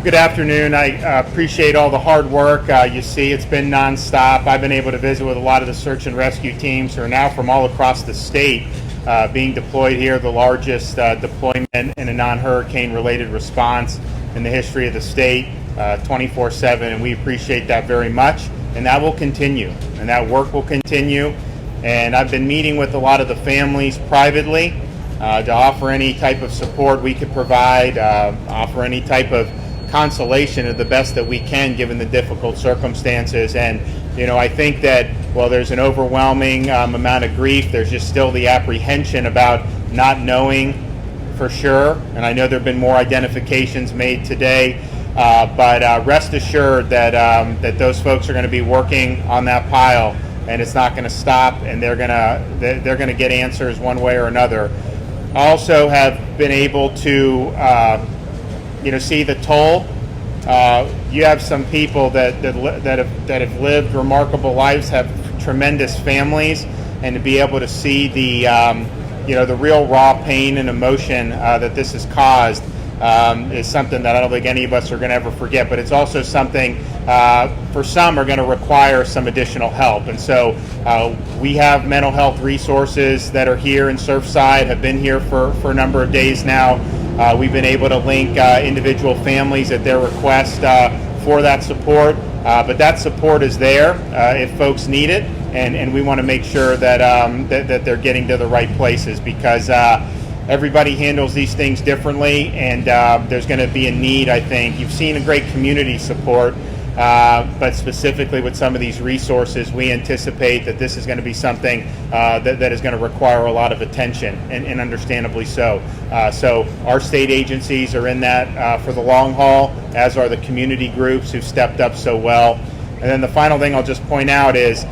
good afternoon. I appreciate all the hard work. You see, it's been nonstop. I've been able to visit with a lot of the search and rescue teams who are now from all across the state being deployed here, the largest deployment in a non-hurricane related response in the history of the state, 24/7, and we appreciate that very much. And that will continue, and that work will continue. And I've been meeting with a lot of the families privately to offer any type of support we could provide, offer any type of consolation of the best that we can given the difficult circumstances. And I think that while there's an overwhelming amount of grief, there's just still the apprehension about not knowing for sure. And I know there have been more identifications made today, but rest assured that that those folks are going to be working on that pile, and it's not going to stop, and they're going to get answers one way or another. I also have been able to see the toll. You have some people that have lived remarkable lives, have tremendous families, and to be able to see the real raw pain and emotion that this has caused is something that I don't think any of us are going to ever forget. But it's also something for some are going to require some additional help. And so we have mental health resources that are here in Surfside, have been here for a number of days now. We've been able to link individual families at their request for that support. But that support is there if folks need it, and we want to make sure that that they're getting to the right places, because everybody handles these things differently, and there's going to be a need, I think. You've seen a great community support, but specifically with some of these resources, we anticipate that this is going to be something that is going to require a lot of attention, and understandably so. So our state agencies are in that for the long haul, as are the community groups who've stepped up so well. And then the final thing I'll just point out is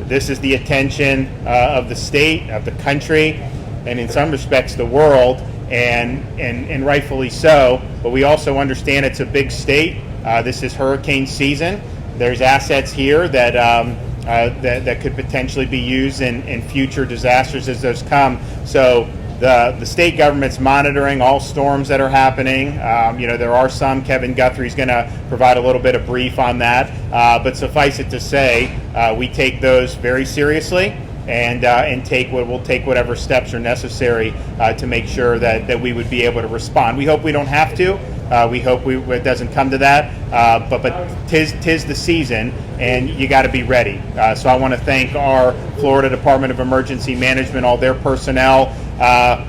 this is the attention of the state, of the country, and in some respects the world, and rightfully so. But we also understand it's a big state. This is hurricane season. There's assets here that that could potentially be used in future disasters as those come. So the state government's monitoring all storms that are happening. There are some. Kevin Guthrie's going to provide a little bit of brief on that. But suffice it to say, we take those very seriously, and we'll take whatever steps are necessary to make sure that we would be able to respond. We hope we don't have to. We hope it doesn't come to that. But tis the season, and you got to be ready. So I want to thank our Florida Department of Emergency Management, all their personnel.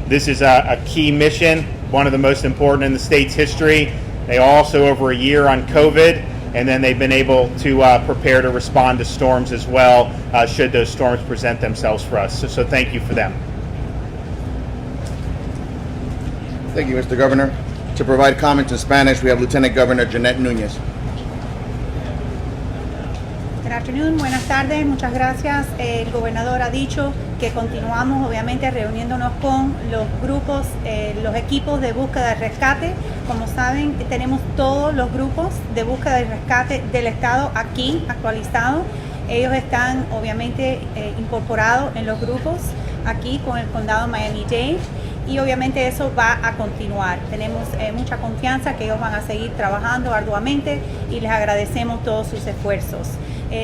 This is a key mission, one of the most important in the state's history. They also over a year on COVID. And then they've been able to prepare to respond to storms as well, should those storms present themselves for us. So thank you for them. Thank you, Mr. Governor. To provide comments in Spanish, we have Lieutenant Governor Jeanette Núñez. Good afternoon, buenas tardes, muchas gracias. El gobernador ha dicho que continuamos obviamente reuniéndonos con los grupos, los equipos de búsqueda y rescate. Como saben, tenemos todos los grupos de búsqueda y rescate del estado aquí actualizados. Ellos están obviamente incorporados en los grupos aquí con el condado Miami-Dade, y obviamente eso va a continuar. Tenemos mucha confianza que ellos van a seguir trabajando arduamente, y les agradecemos todos sus esfuerzos.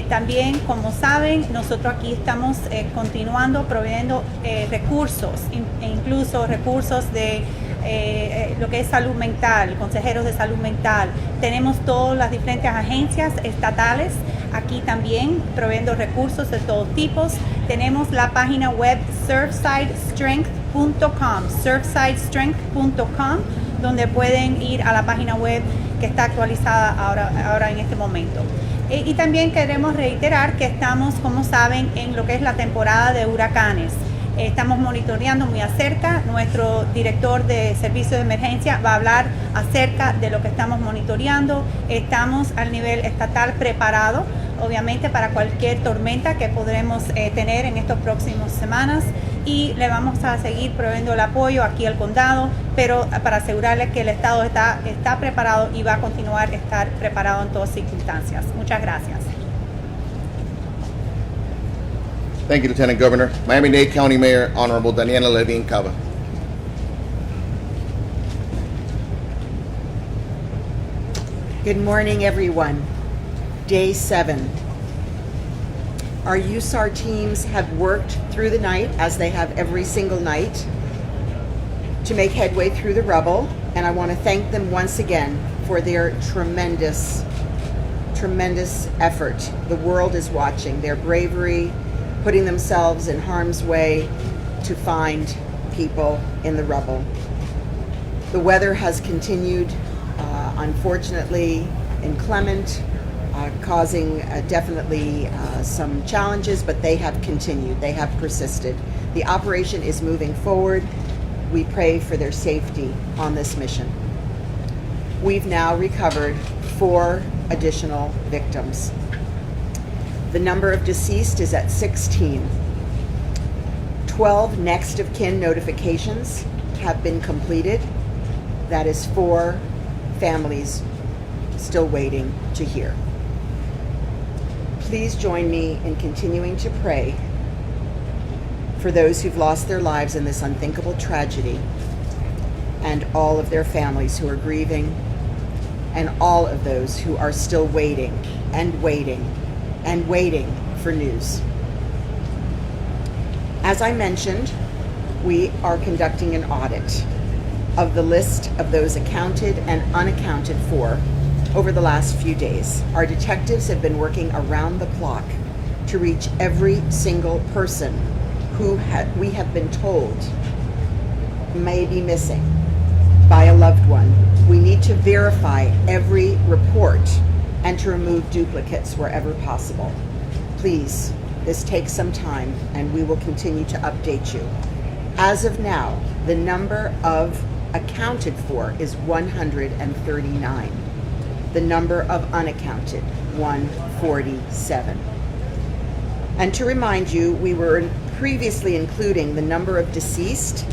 También, como saben, nosotros aquí estamos continuando proveyendo recursos, incluso recursos de lo que es salud mental, consejeros de salud mental. Tenemos todas las diferentes agencias estatales aquí también proveyendo recursos de todos tipos. Tenemos la página web surfsidestrength.com, donde pueden ir a la página web que está actualizada ahora en este momento. Y también queremos reiterar que estamos, como saben, en lo que es la temporada de huracanes. Estamos monitoreando muy acerca. Nuestro director de servicios de emergencia va a hablar acerca de lo que estamos monitoreando. Estamos al nivel estatal preparados, obviamente, para cualquier tormenta que podremos tener en estas próximas semanas, y le vamos a seguir proveyendo el apoyo aquí al condado, pero para asegurarles que el estado está preparado y va a continuar a estar preparado en todas circunstancias. Muchas gracias. Thank you, Lieutenant Governor. Miami-Dade County Mayor, Honorable Daniela Levine Cava. Good morning, everyone. Day 7. Our USAR teams have worked through the night, as they have every single night, to make headway through the rubble, and I want to thank them once again for their tremendous effort. The world is watching their bravery, putting themselves in harm's way to find people in the rubble. The weather has continued, unfortunately, inclement, causing definitely some challenges, but they have continued, they have persisted. The operation is moving forward. We pray for their safety on this mission. We've now recovered 4 additional victims. The number of deceased is at 16. 12 next of kin notifications have been completed. That is 4 families still waiting to hear. Please join me in continuing to pray for those who've lost their lives in this unthinkable tragedy, and all of their families who are grieving, and all of those who are still waiting and waiting and waiting for news. As I mentioned, we are conducting an audit of the list of those accounted and unaccounted for over the last few days. Our detectives have been working around the clock to reach every single person who we have been told may be missing by a loved one. We need to verify every report and to remove duplicates wherever possible. Please, this takes some time, and we will continue to update you. As of now, the number of accounted for is 139. The number of unaccounted, 147. And to remind you, we were previously including the number of deceased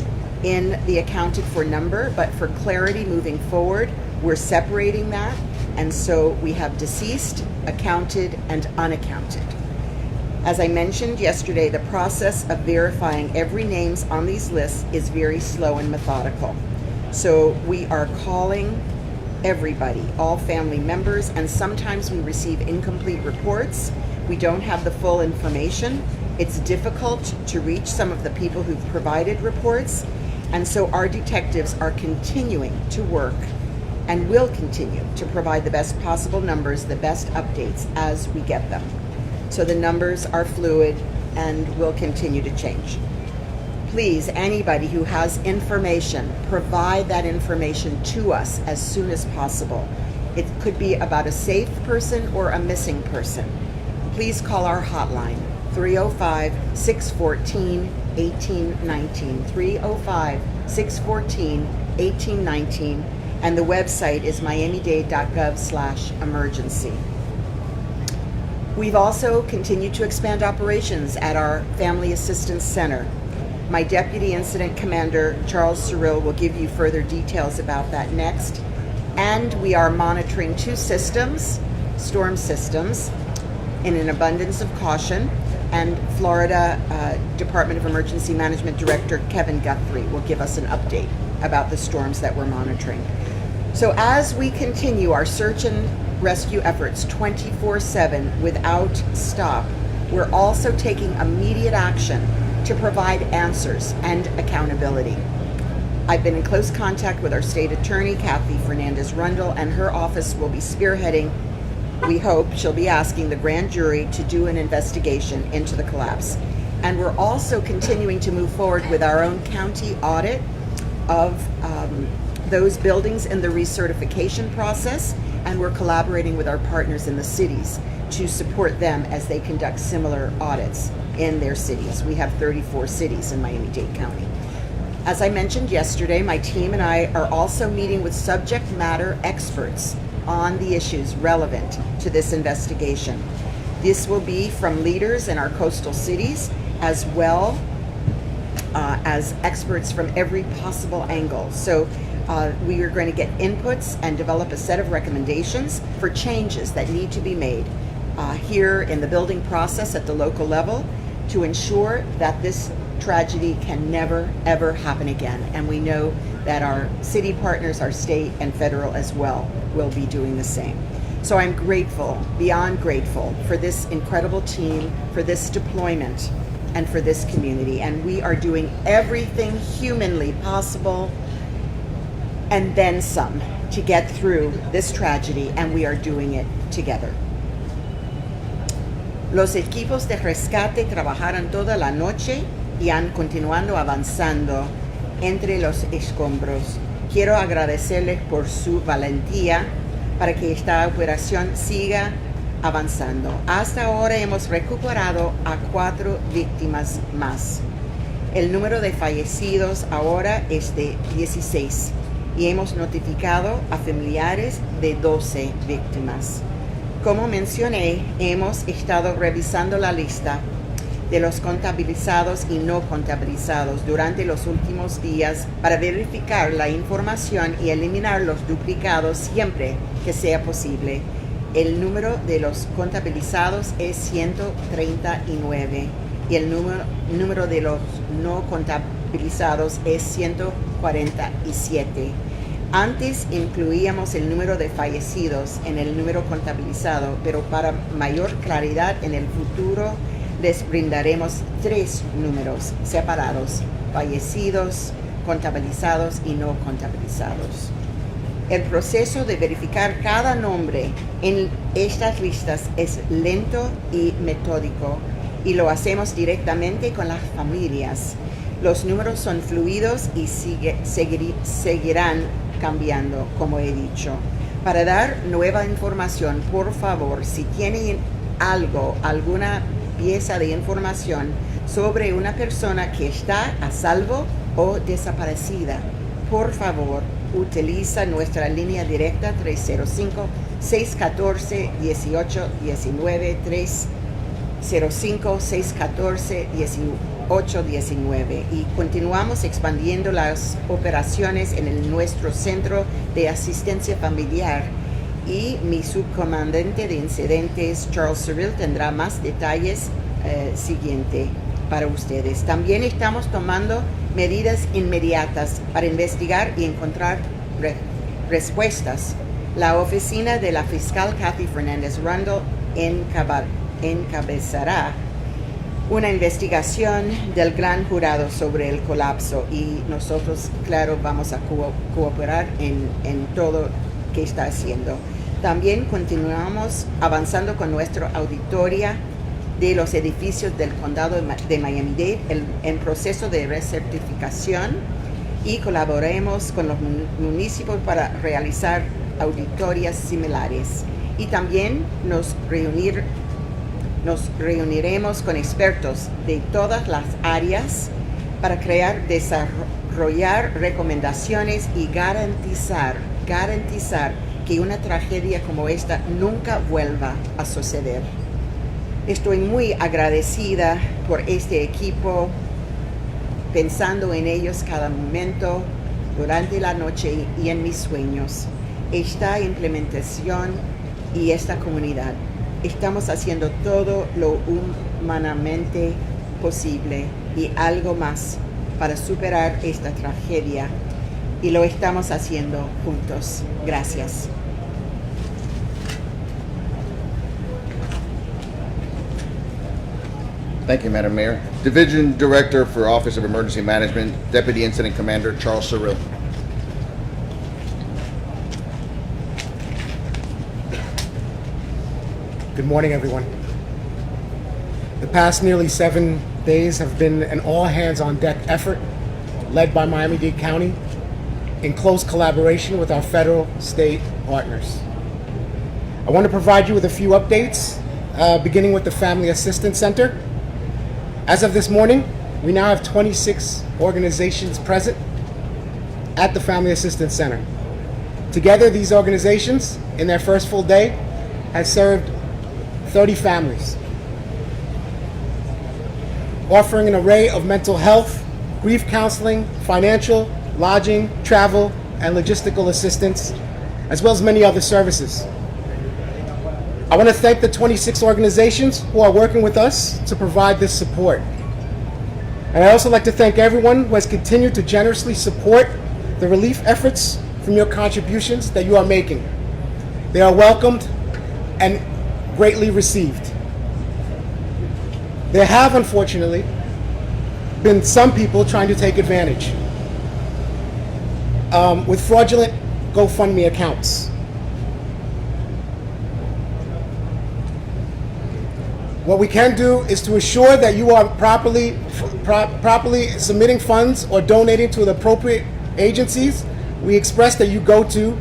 in the accounted for number, but for clarity moving forward, we're separating that. And so we have deceased, accounted, and unaccounted. As I mentioned yesterday, the process of verifying every names on these lists is very slow and methodical. So we are calling everybody, all family members, and sometimes we receive incomplete reports. We don't have the full information. It's difficult to reach some of the people who've provided reports, and so our detectives are continuing to work and will continue to provide the best possible numbers, the best updates as we get them. So the numbers are fluid and will continue to change. Please, anybody who has information, provide that information to us as soon as possible. It could be about a safe person or a missing person. Please call our hotline, 305-614-1819, 305-614-1819, and the website is miamidade.gov/emergency. We've also continued to expand operations at our Family Assistance Center. My Deputy Incident Commander, Charles Cyril, will give you further details about that next. And we are monitoring 2 systems, storm systems, in an abundance of caution. And Florida Department of Emergency Management Director Kevin Guthrie will give us an update about the storms that we're monitoring. So as we continue our search and rescue efforts 24/7 without stop, we're also taking immediate action to provide answers and accountability. I've been in close contact with our state attorney, Kathy Fernandez-Rundle, and her office will be spearheading, we hope, she'll be asking the grand jury to do an investigation into the collapse. And we're also continuing to move forward with our own county audit of those buildings in the recertification process, and we're collaborating with our partners in the cities to support them as they conduct similar audits in their cities. We have 34 cities in Miami-Dade County. As I mentioned yesterday, my team and I are also meeting with subject matter experts on the issues relevant to this investigation. This will be from leaders in our coastal cities, as well as experts from every possible angle. So we are going to get inputs and develop a set of recommendations for changes that need to be made here in the building process at the local level to ensure that this tragedy can never, ever happen again. And we know that our city partners, our state and federal as well, will be doing the same. So I'm grateful, beyond grateful, for this incredible team, for this deployment, and for this community. And we are doing everything humanly possible and then some to get through this tragedy, and we are doing it together. Los equipos de rescate trabajaron toda la noche y han continuado avanzando entre los escombros. Quiero agradecerles por su valentía para que esta operación siga avanzando. Hasta ahora hemos recuperado a 4 víctimas más. El número de fallecidos ahora es de 16 y hemos notificado a familiares de 12 víctimas. Como mencioné, hemos estado revisando la lista de los contabilizados y no contabilizados durante los últimos días para verificar la información y eliminar los duplicados siempre que sea posible. El número de los contabilizados es 139 y el número de los no contabilizados es 147. Antes incluíamos el número de fallecidos en el número contabilizado, pero para mayor claridad en el futuro les brindaremos 3 números separados: fallecidos, contabilizados y no contabilizados. El proceso de verificar cada nombre en estas listas es lento y metódico y lo hacemos directamente con las familias. Los números son fluidos y seguirán cambiando, como he dicho. Para dar nueva información, por favor, si tienen alguna pieza de información sobre una persona que está a salvo o desaparecida, por favor, utiliza nuestra línea directa 305-614-1819, 305-614-1819, y continuamos expandiendo las operaciones en nuestro centro de asistencia familiar, y mi subcomandante de incidentes, Charles Cyril, tendrá más detalles siguiente para ustedes. También estamos tomando medidas inmediatas para investigar y encontrar respuestas. La oficina de la fiscal Kathy Fernández Rundle encabezará una investigación del gran jurado sobre el colapso, y nosotros, claro, vamos a cooperar en todo que está haciendo. También continuamos avanzando con nuestra auditoría de los edificios del condado de Miami-Dade en proceso de recertificación, y colaboremos con los municipios para realizar auditorías similares. Y también nos reuniremos con expertos de todas las áreas para desarrollar recomendaciones y garantizar que una tragedia como esta nunca vuelva a suceder. Estoy muy agradecida por este equipo, pensando en ellos cada momento durante la noche y en mis sueños. Esta implementación y esta comunidad, estamos haciendo todo lo humanamente posible y algo más para superar esta tragedia, y lo estamos haciendo juntos. Gracias. Thank you, Madam Mayor. Division Director for Office of Emergency Management, Deputy Incident Commander Charles Cyril. Good morning, everyone. The past nearly 7 days have been an all-hands-on-deck effort led by Miami-Dade County in close collaboration with our federal, state partners. I want to provide you with a few updates, beginning with the Family Assistance Center. As of this morning, we now have 26 organizations present at the Family Assistance Center. Together, these organizations, in their first full day, have served 30 families, offering an array of mental health, grief counseling, financial, lodging, travel, and logistical assistance, as well as many other services. I want to thank the 26 organizations who are working with us to provide this support. And I'd also like to thank everyone who has continued to generously support the relief efforts from your contributions that you are making. They are welcomed and greatly received. There have, unfortunately, been some people trying to take advantage with fraudulent GoFundMe accounts. What we can do is to assure that you are properly submitting funds or donating to the appropriate agencies. We express that you go to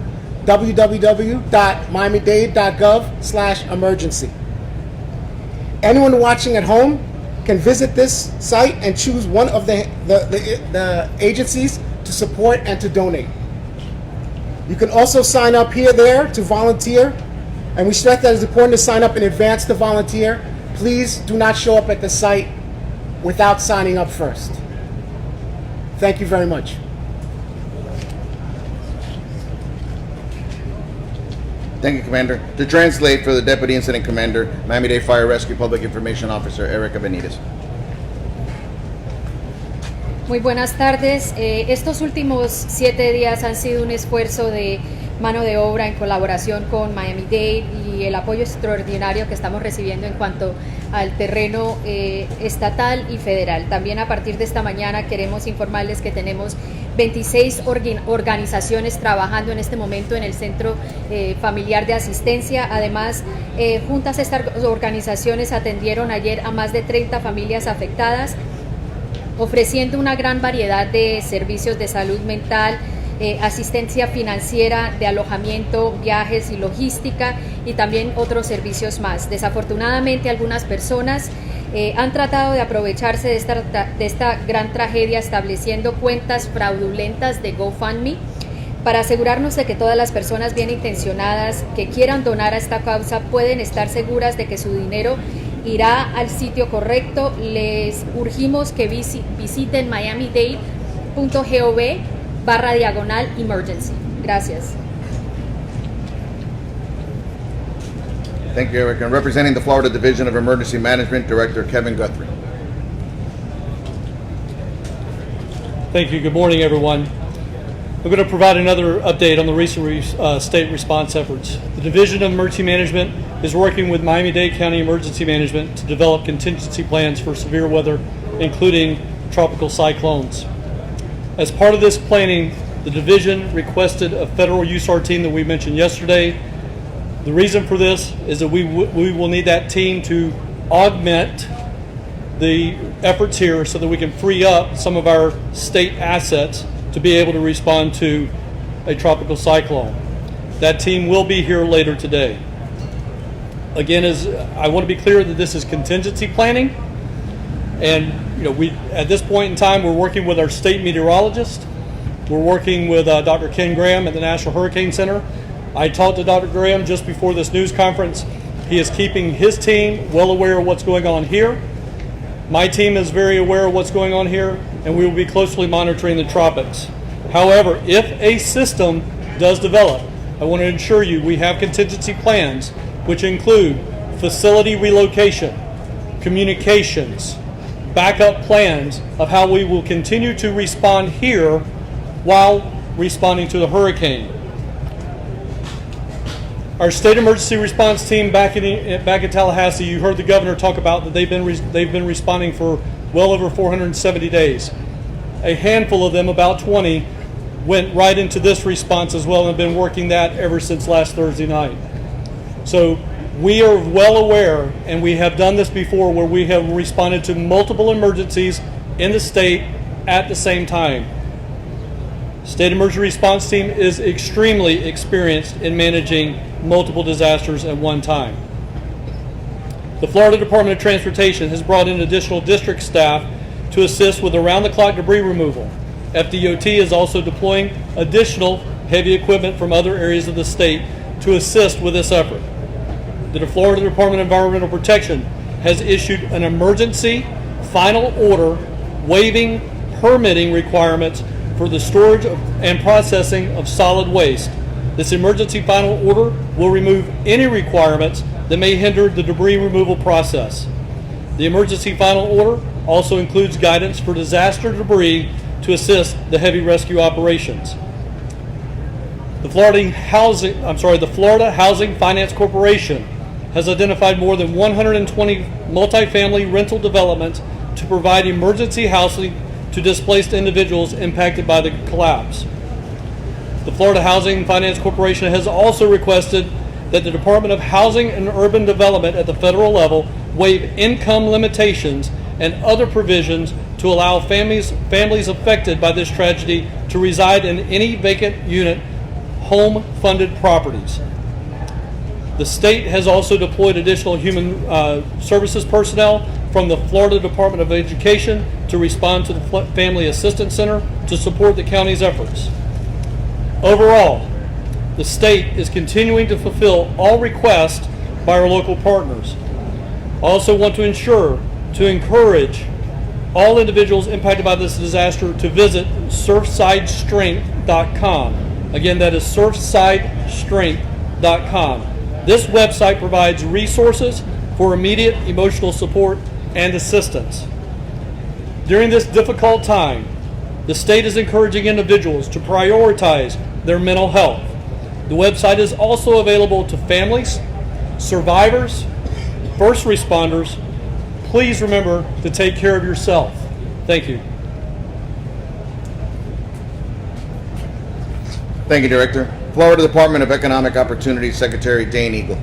www.miamidade.gov/emergency. Anyone watching at home can visit this site and choose one of the agencies to support and to donate. You can also sign up here, there to volunteer, and we stress that it's important to sign up in advance to volunteer. Please do not show up at the site without signing up first. Thank you very much. Thank you, Commander. To translate for the Deputy Incident Commander, Miami-Dade Fire Rescue Public Information Officer Erica Benitez. Muy buenas tardes. Estos últimos 7 días han sido un esfuerzo de mano de obra en colaboración con Miami-Dade y el apoyo extraordinario que estamos recibiendo en cuanto al terreno estatal y federal. También a partir de esta mañana queremos informarles que tenemos 26 organizaciones trabajando en este momento en el Centro Familiar de Asistencia. Además, juntas estas organizaciones atendieron ayer a más de 30 familias afectadas, ofreciendo una gran variedad de servicios de salud mental, asistencia financiera, de alojamiento, viajes y logística, y también otros servicios más. Desafortunadamente, algunas personas han tratado de aprovecharse de esta gran tragedia estableciendo cuentas fraudulentas de GoFundMe. Para asegurarnos de que todas las personas bien intencionadas que quieran donar a esta causa pueden estar seguras de que su dinero irá al sitio correcto, les urgimos que visiten miamidade.gov/emergency. Gracias. Thank you, Erica. And representing the Florida Division of Emergency Management, Director Kevin Guthrie. Thank you. Good morning, everyone. I'm going to provide another update on the recent state response efforts. The Division of Emergency Management is working with Miami-Dade County Emergency Management to develop contingency plans for severe weather, including tropical cyclones. As part of this planning, the division requested a federal USAR team that we mentioned yesterday. The reason for this is that we will need that team to augment the efforts here so that we can free up some of our state assets to be able to respond to a tropical cyclone. That team will be here later today. Again, I want to be clear that this is contingency planning, and at this point in time we're working with our state meteorologist. We're working with Dr. Ken Graham at the National Hurricane Center. I talked to Dr. Graham just before this news conference. He is keeping his team well aware of what's going on here. My team is very aware of what's going on here, and we will be closely monitoring the tropics. However, if a system does develop, I want to ensure you we have contingency plans, which include facility relocation, communications, backup plans of how we will continue to respond here while responding to the hurricane. Our state emergency response team back in Tallahassee, you heard the governor talk about that they've been responding for well over 470 days. A handful of them, about 20, went right into this response as well and have been working that ever since last Thursday night. So we are well aware, and we have done this before, where we have responded to multiple emergencies in the state at the same time. State Emergency Response Team is extremely experienced in managing multiple disasters at one time. The Florida Department of Transportation has brought in additional district staff to assist with around-the-clock debris removal. FDOT is also deploying additional heavy equipment from other areas of the state to assist with this effort. The Florida Department of Environmental Protection has issued an emergency final order waiving permitting requirements for the storage and processing of solid waste. This emergency final order will remove any requirements that may hinder the debris removal process. The emergency final order also includes guidance for disaster debris to assist the heavy rescue operations. The Florida Housing Finance Corporation has identified more than 120 multifamily rental developments to provide emergency housing to displaced individuals impacted by the collapse. The Florida Housing Finance Corporation has also requested that the Department of Housing and Urban Development at the federal level waive income limitations and other provisions to allow families affected by this tragedy to reside in any vacant unit home-funded properties. The state has also deployed additional human services personnel from the Florida Department of Education to respond to the Family Assistance Center to support the county's efforts. Overall, the state is continuing to fulfill all requests by our local partners. I also want to encourage all individuals impacted by this disaster to visit surfsidestrength.com. Again, that is surfsidestrength.com. This website provides resources for immediate emotional support and assistance. During this difficult time, the state is encouraging individuals to prioritize their mental health. The website is also available to families, survivors, first responders. Please remember to take care of yourself. Thank you. Thank you, Director. Florida Department of Economic Opportunity Secretary Dane Eagle.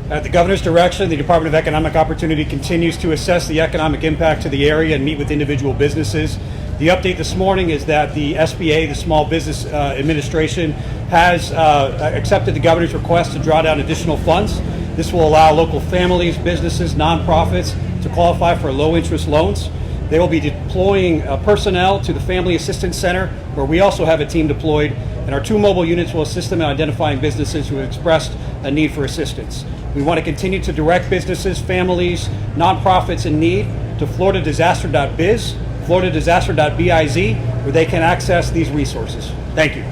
At the Governor's direction, the Department of Economic Opportunity continues to assess the economic impact to the area and meet with individual businesses. The update this morning is that the SBA, the Small Business Administration, has accepted the Governor's request to draw down additional funds. This will allow local families, businesses, nonprofits to qualify for low-interest loans. They will be deploying personnel to the Family Assistance Center, where we also have a team deployed, and our 2 mobile units will assist them in identifying businesses who have expressed a need for assistance. We want to continue to direct businesses, families, nonprofits in need to floridadisaster.biz, floridadisaster.biz, where they can access these resources. Thank you.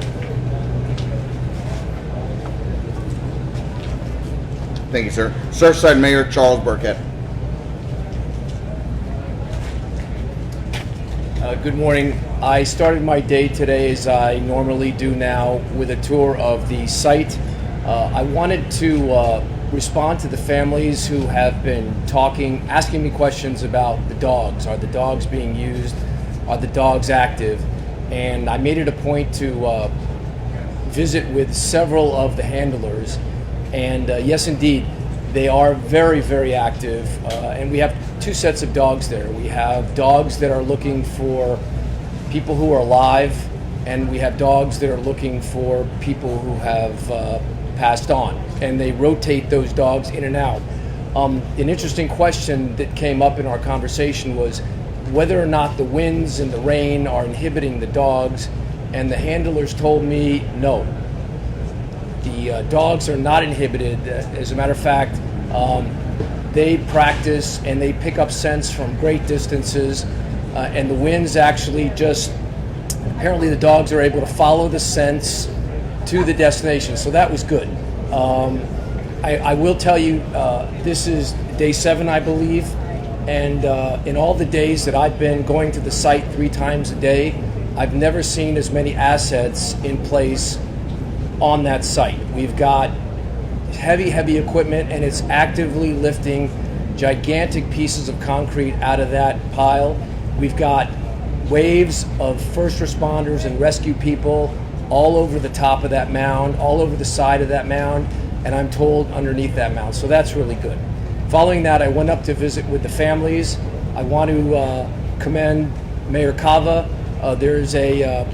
Thank you, sir. Surfside Mayor Charles Burkett. Good morning. I started my day today, as I normally do now, with a tour of the site. I wanted to respond to the families who have been asking me questions about the dogs. Are the dogs being used? Are the dogs active? And I made it a point to visit with several of the handlers. And yes, indeed, they are very, very active. And we have 2 sets of dogs there. We have dogs that are looking for people who are alive, and we have dogs that are looking for people who have passed on. And they rotate those dogs in and out. An interesting question that came up in our conversation was whether or not the winds and the rain are inhibiting the dogs, and the handlers told me no. The dogs are not inhibited. As a matter of fact, they practice and they pick up scents from great distances, and the winds actually apparently the dogs are able to follow the scents to the destination, so that was good. I will tell you, this is day 7, I believe, and in all the days that I've been going to the site 3 times a day, I've never seen as many assets in place on that site. We've got heavy equipment, and it's actively lifting gigantic pieces of concrete out of that pile. We've got waves of first responders and rescue people all over the top of that mound, all over the side of that mound, and I'm told underneath that mound. So that's really good. Following that, I went up to visit with the families. I want to commend Mayor Cava. There's a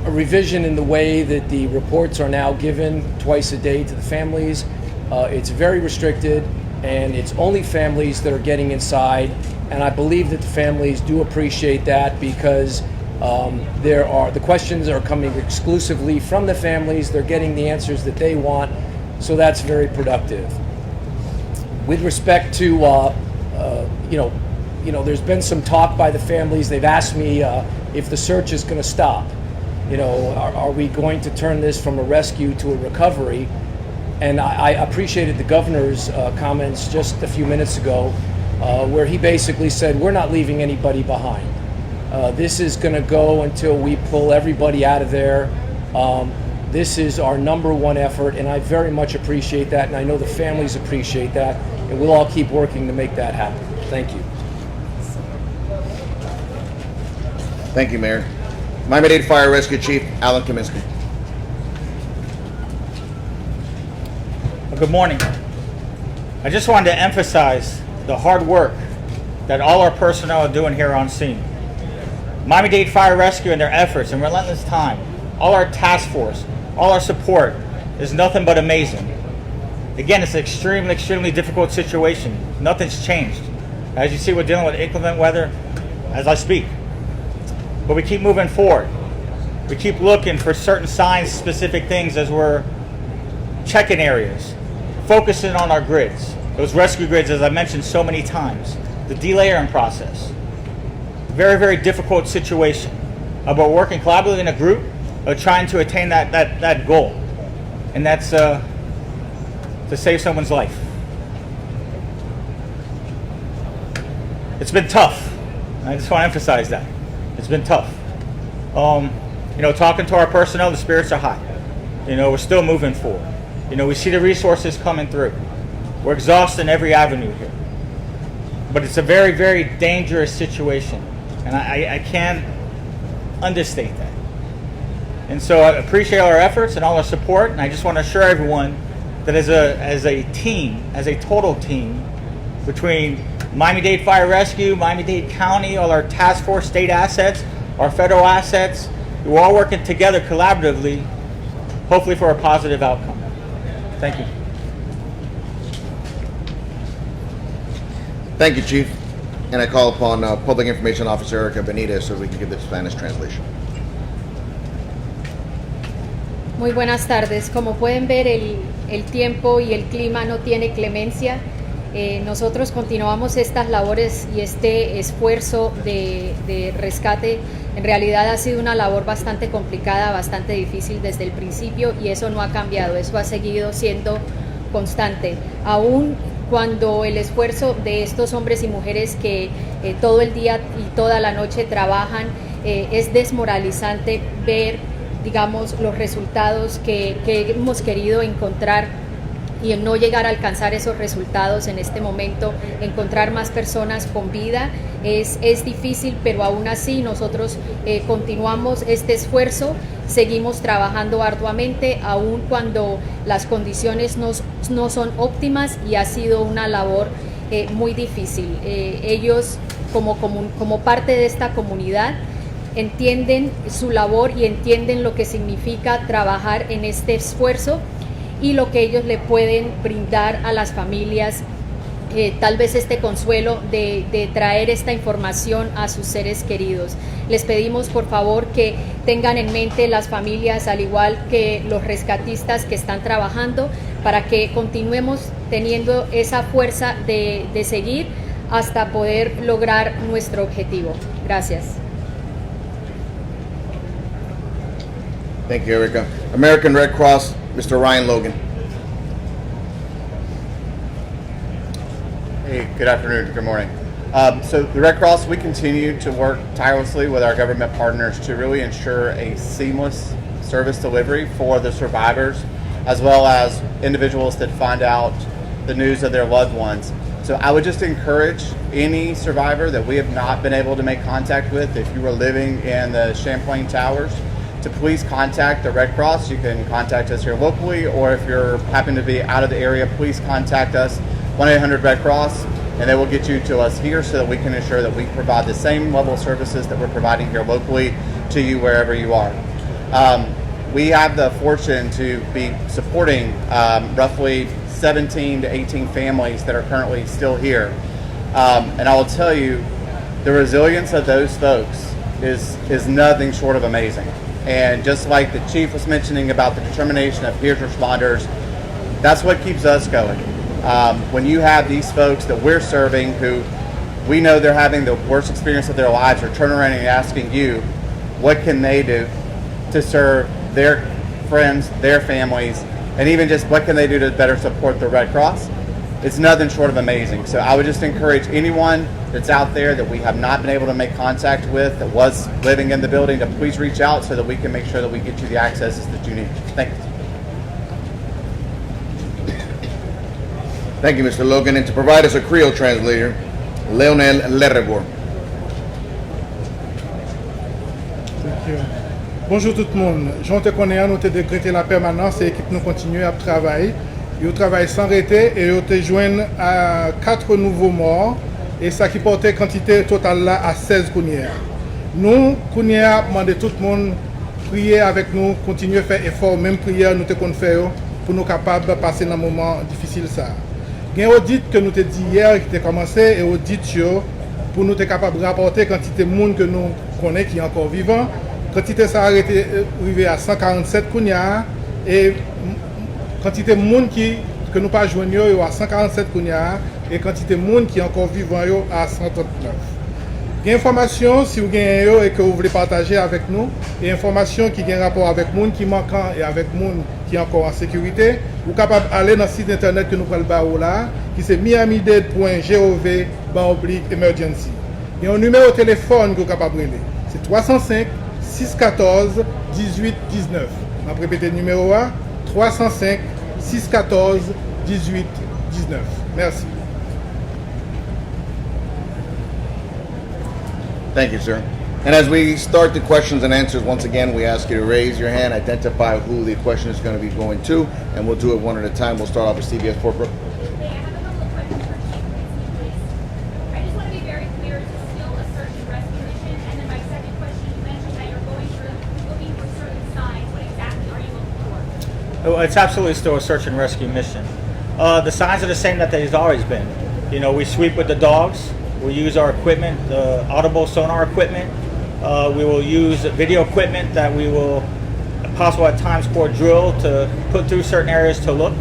revision in the way that the reports are now given twice a day to the families. It's very restricted, and it's only families that are getting inside, and I believe that the families do appreciate that, because the questions are coming exclusively from the families. They're getting the answers that they want, so that's very productive. With respect to there's been some talk by the families. They've asked me if the search is going to stop. Are we going to turn this from a rescue to a recovery? And I appreciated the governor's comments just a few minutes ago, where he basically said, we're not leaving anybody behind. This is going to go until we pull everybody out of there. This is our number one effort, and I very much appreciate that, and I know the families appreciate that, and we'll all keep working to make that happen. Thank you. Thank you, Mayor. Miami-Dade Fire Rescue Chief Alan Kaminsky. Good morning. I just wanted to emphasize the hard work that all our personnel are doing here on scene. Miami-Dade Fire Rescue and their efforts and relentless time, all our task force, all our support is nothing but amazing. Again, it's an extremely difficult situation. Nothing's changed. As you see, we're dealing with inclement weather as I speak. But we keep moving forward. We keep looking for certain signs, specific things as we're checking areas, focusing on our grids, those rescue grids, as I mentioned so many times, the delayering process. Very difficult situation. But working collaboratively in a group, trying to attain that goal. And that's to save someone's life. It's been tough. I just want to emphasize that. It's been tough. Talking to our personnel, the spirits are high. We're still moving forward. We see the resources coming through. We're exhausting every avenue here. But it's a very dangerous situation. And I can't understate that. And so I appreciate all our efforts and all our support. And I just want to assure everyone that as a team, as a total team, between Miami-Dade Fire Rescue, Miami-Dade County, all our task force state assets, our federal assets, we're all working together collaboratively, hopefully for a positive outcome. Thank you. Thank you, Chief. And I call upon Public Information Officer Erica Benitez so we can give the Spanish translation. Muy buenas tardes. Como pueden ver, el tiempo y el clima no tiene clemencia. Nosotros continuamos estas labores y este esfuerzo de rescate. En realidad ha sido una labor bastante complicada, bastante difícil desde el principio, y eso no ha cambiado, eso ha seguido siendo constante. Aún cuando el esfuerzo de estos hombres y mujeres que todo el día y toda la noche trabajan, es desmoralizante ver, digamos, los resultados que hemos querido encontrar, y el no llegar a alcanzar esos resultados en este momento, encontrar más personas con vida, es difícil, pero aún así nosotros continuamos este esfuerzo, seguimos trabajando arduamente, aun cuando las condiciones no son óptimas, y ha sido una labor muy difícil. Ellos, como parte de esta comunidad, entienden su labor y entienden lo que significa trabajar en este esfuerzo y lo que ellos le pueden brindar a las familias, tal vez este consuelo de traer esta información a sus seres queridos. Les pedimos por favor que tengan en mente las familias, al igual que los rescatistas que están trabajando, para que continuemos teniendo esa fuerza de seguir hasta poder lograr nuestro objetivo. Gracias. Thank you, Erica. American Red Cross, Mr. Ryan Logan. Hey, good afternoon, good morning. So the Red Cross, we continue to work tirelessly with our government partners to really ensure a seamless service delivery for the survivors, as well as individuals that find out the news of their loved ones. So I would just encourage any survivor that we have not been able to make contact with, if you are living in the Champlain Towers, to please contact the Red Cross. You can contact us here locally, or if you're happen to be out of the area, please contact us, 1-800-RED-CROSS, and they will get you to us here so that we can ensure that we provide the same level of services that we're providing here locally to you wherever you are. We have the fortune to be supporting roughly 17 to 18 families that are currently still here. And I will tell you, the resilience of those folks is nothing short of amazing. And just like the Chief was mentioning about the determination of first responders, that's what keeps us going. When you have these folks that we're serving who we know they're having the worst experience of their lives, or turn around and asking you, what can they do to serve their friends, their families, and even just what can they do to better support the Red Cross? it's nothing short of amazing. So I would just encourage anyone that's out there that we have not been able to make contact with that was living in the building to please reach out so that we can make sure that we get you the accesses that you need. Thank you. Thank you, Mr. Logan. And to provide us a Creole translator, Leonel Lerrebor. Bonjour tout le monde. J'en te connais, nous te décrété la permanence et l'équipe nous continue à travailler. Ils travaillent sans arrêter et ils te joignent à 4 nouveaux morts et ça qui portait quantité totale là à 16 counières. Nous, counières, demandé tout le monde prier avec nous, continuer à faire effort, même prière nous te qu'on fait pour nous capables de passer dans un moment difficile ça. Il y a un audit que nous te dit hier qui a commencé et audit pour nous être capable de rapporter quantité de monde que nous connaissons qui est encore vivant. Quantité ça a arrêté arrivé à 147 kounia et quantité de monde que nous pas joignons à 147 kounia et quantité de monde qui est encore vivant à 139. Il y a information si vous avez et que vous voulez partager avec nous et information qui a un rapport avec le monde qui manquant et avec le monde qui est encore en sécurité, vous êtes capable d'aller dans le site internet que nous parlons là, qui c'est miamidade.gov/emergency. Il y a un numéro de téléphone que vous êtes capable de relever. C'est 305 614 18 19. Je vais répéter le numéro 305 614 18 19. Merci. Thank you, sir. And as we start the questions and answers, once again, we ask you to raise your hand, identify who the question is going to be going to, and we'll do it one at a time. We'll start off with CBS Corporate. It's absolutely still a search and rescue mission. The signs are the same that they've always been. You know, we sweep with the dogs. We use our equipment, the audible sonar equipment. We will use video equipment that we will, possible at times, for drill to put through certain areas to look.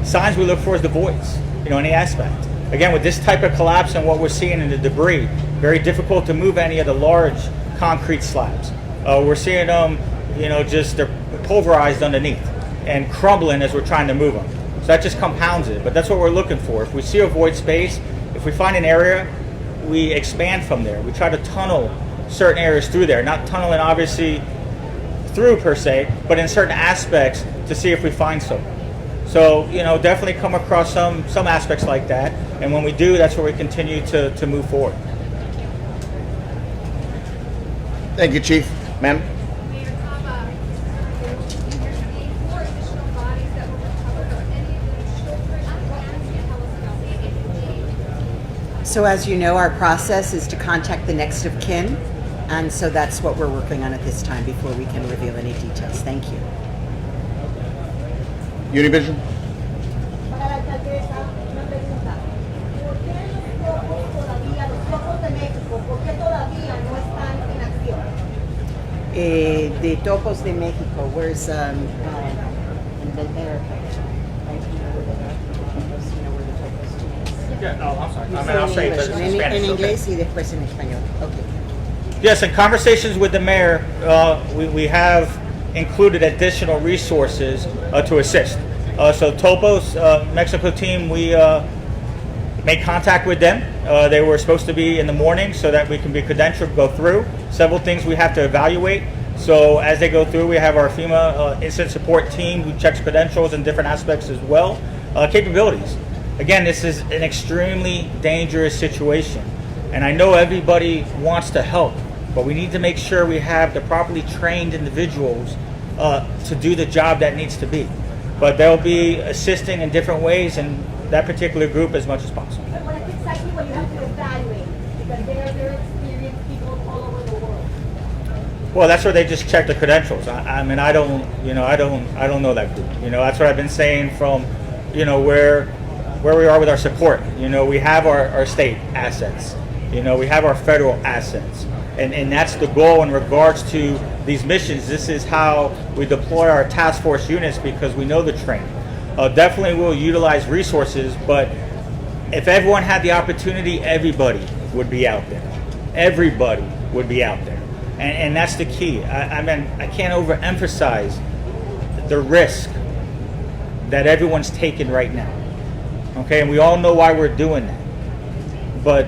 Signs we look for is the voids, you know, any aspect. Again, with this type of collapse and what we're seeing in the debris, very difficult to move any of the large concrete slabs. We're seeing them, you know, just they're pulverized underneath and crumbling as we're trying to move them. So that just compounds it, but that's what we're looking for. If we see a void space, if we find an area, we expand from there. We try to tunnel certain areas through there, not tunneling obviously through per se, but in certain aspects to see if we find some. So, you know, definitely come across some aspects like that, and when we do, that's where we continue to move forward. Thank you, Chief. Ma'am? So as you know, our process is to contact the next of kin, and so that's what we're working on at this time before we can reveal any details. Thank you. Univision? The Topos de Mexico, where's in America? Yeah, no, I'm sorry. I mean, I'll say it in Spanish. En inglés y después en español. Okay. Yes, in conversations with the mayor, we have included additional resources to assist. So Topos Mexico team, we made contact with them. They were supposed to be in the morning so that we can be credentialed, go through several things we have to evaluate. So as they go through, we have our FEMA incident support team who checks credentials and different aspects as well. Capabilities. Again, this is an extremely dangerous situation, and I know everybody wants to help, but we need to make sure we have the properly trained individuals to do the job that needs to be. But they'll be assisting in different ways in that particular group as much as possible. But what exactly what you have to evaluate? Because they're experienced people all over the world. Well, that's where they just check the credentials. I mean, I don't know that group. You know, that's what I've been saying from, you know, where we are with our support. You know, we have our state assets. You know, we have our federal assets. And that's the goal in regards to these missions. This is how we deploy our task force units because we know the training. Definitely we'll utilize resources, but if everyone had the opportunity, everybody would be out there. Everybody would be out there. And that's the key. I mean, I can't overemphasize the risk that everyone's taking right now. Okay, and we all know why we're doing that. But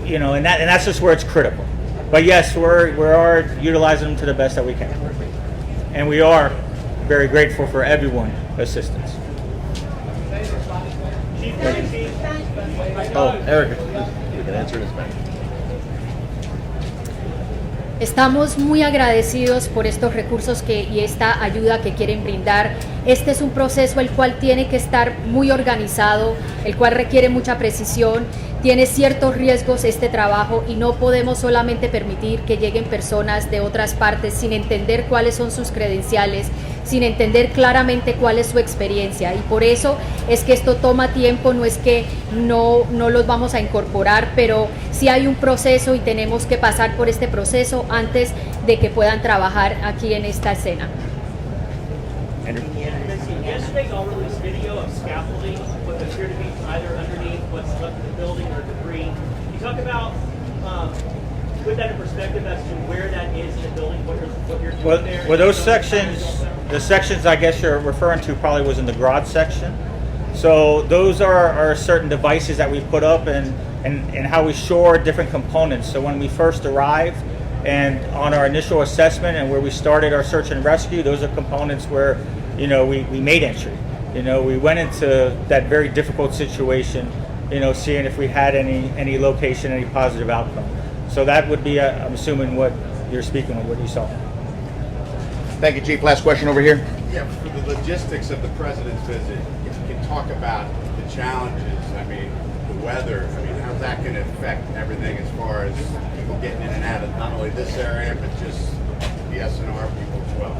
you know, and that's just where it's critical. But yes, we are utilizing them to the best that we can, and we are very grateful for everyone's assistance. Oh, Erica, you can answer in Spanish. Estamos muy agradecidos por estos recursos y esta ayuda que quieren brindar. Este es un proceso el cual tiene que estar muy organizado, el cual requiere mucha precisión, tiene ciertos riesgos este trabajo y no podemos solamente permitir que lleguen personas de otras partes sin entender cuáles son sus credenciales, sin entender claramente cuál es su experiencia, y por eso es que esto toma tiempo. No es que no los vamos a incorporar, pero sí hay un proceso y tenemos que pasar por este proceso antes de que puedan trabajar aquí en esta escena. Yesterday, y'all released video of scaffolding, what appeared to be either underneath what's left of the building or debris. Can you talk about, put that in perspective as to where that is in the building, what you're doing there? Well, those sections, the sections I guess you're referring to probably was in the garage section. So those are certain devices that we put up and how we shore different components. So when we first arrived and on our initial assessment and where we started our search and rescue, those are components where, you know, we made entry. You know, we went into that very difficult situation, you know, seeing if we had any location, any positive outcome. So that would be, I'm assuming, what you're speaking of, what you saw. Thank you, Chief. Last question over here. Yeah, for the logistics of the president's visit, if you can talk about the challenges, I mean, the weather, I mean, how's that going to affect everything as far as people getting in and out of not only this area, but just the SNR people as well?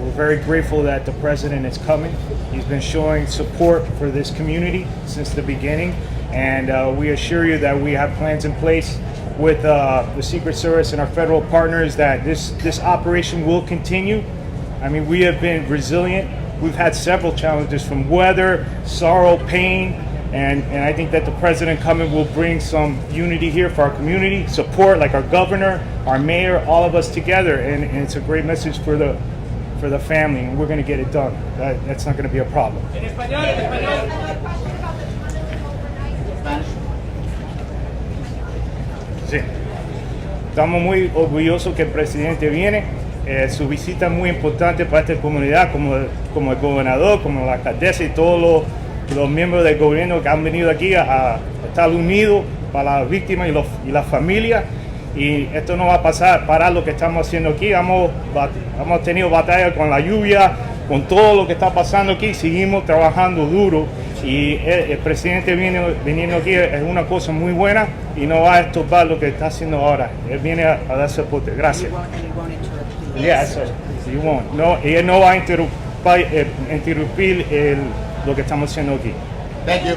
We're very grateful that the president is coming. He's been showing support for this community since the beginning, and we assure you that we have plans in place with the Secret Service and our federal partners that this operation will continue. I mean, we have been resilient. We've had several challenges from weather, sorrow, pain, and I think that the president coming will bring some unity here for our community, support like our governor, our mayor, all of us together, and it's a great message for the family, and we're going to get it done. That's not going to be a problem. Sí. Estamos muy orgullosos que el presidente viene. Su visita es muy importante para esta comunidad, como el gobernador, como la alcaldesa y todos los miembros del gobierno que han venido aquí a estar unidos para las víctimas y las familias. Y esto no va a parar lo que estamos haciendo aquí. Hemos tenido batalla con la lluvia, con todo lo que está pasando aquí. Seguimos trabajando duro y el presidente viniendo aquí es una cosa muy buena y no va a estorbar lo que está haciendo ahora. Él viene a dar soporte. Gracias. No, él no va a interrumpir lo que estamos haciendo aquí. Thank you.